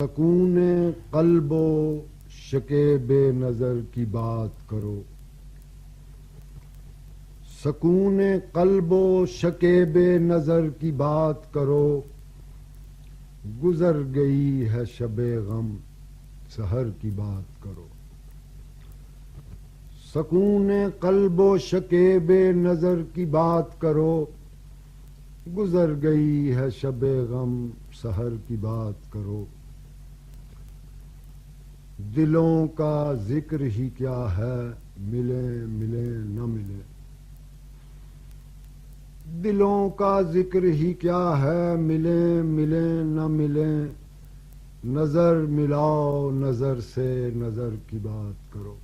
سکون قلب و شکیب نظر کی بات کرو، سکون قلب و شکیب نظر کی بات کرو، گزر گئی ہے شب غم سحر کی بات کرو، سکون قلب و شکیب نظر کی بات کرو، گزر گئی ہے شب غم سحر کی بات کرو، دلوں کا ذکر ہی کیا ہے ملیں ملیں نہ ملیں، دلوں کا ذکر ہی کیا ہے ملیں ملیں نہ ملیں، نظر ملاؤ نظر سے نظر کی بات کرو،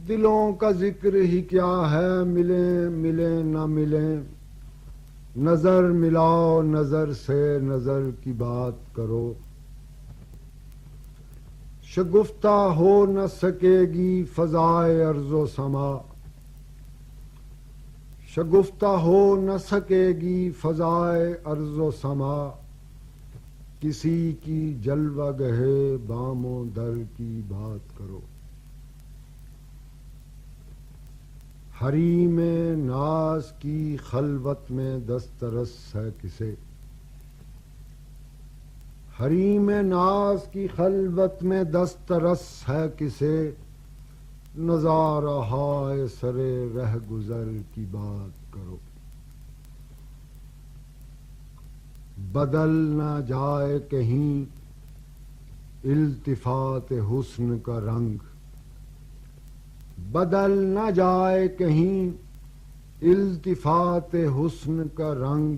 دلوں کا ذکر ہی کیا ہے ملیں ملیں نہ ملیں، نظر ملاؤ نظر سے نظر کی بات کرو، شگفتہ ہو نہ سکے گی فضائے ارض و سما، شگفتہ ہو نہ سکے گی فضائے ارض و سما، کسی کی جلوہ گہے بام و در کی بات کرو، حریم ناز کی خلوت میں دسترس ہے کسے، حریم ناز کی خلوت میں دسترس ہے کسے، نظارہ ہائے سرے رہ گزر کی بات کرو، بدل نہ جائے کہیں التفات حسن کا رنگ، بدل نہ جائے کہیں التفات حسن کا رنگ،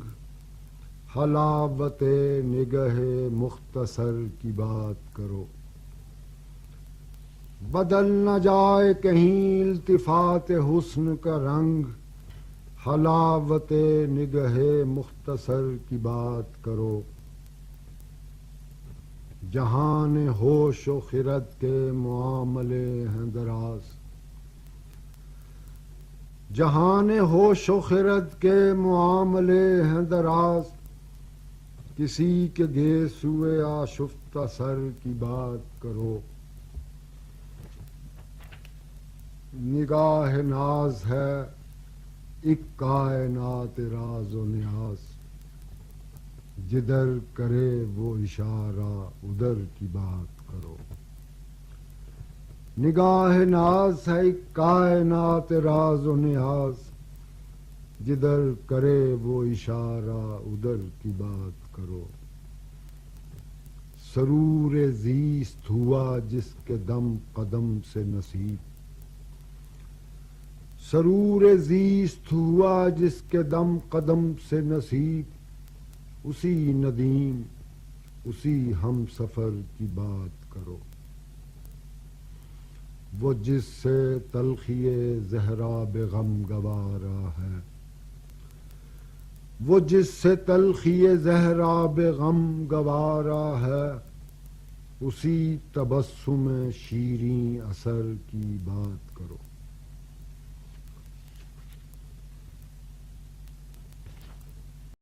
حلاوت نگہ مختصر کی بات کرو، بدل نہ جائے کہیں التفات حسن کا رنگ، حلاوت نگہ مختصر کی بات کرو، جہان ہوش و خرد کے معاملے ہیں دراز، جہان ہوش و خرد کے معاملے ہیں دراز، کسی کے گیسوئے آشفتہ سر کی بات کرو، نگاہ ناز ہے ایک کائنات راز و نیاز، جدھر کرے وہ اشارہ ادھر کی بات کرو، نگاہ ناز ہے ایک کائنات راز و نیاز، جدھر کرے وہ اشارہ ادھر کی بات کرو، سرور زیست ہوا جس کے دم قدم سے نصیب، سرور زیست ہوا جس کے دم قدم سے نصیب، اسی ندیم اسی ہم سفر کی بات کرو، وہ جس سے تلخی زہرا بے غم گوارا ہے، وہ جس سے تلخی زہرا بے غم گوارا ہے، اسی تبسم شیریں اثر کی بات کرو۔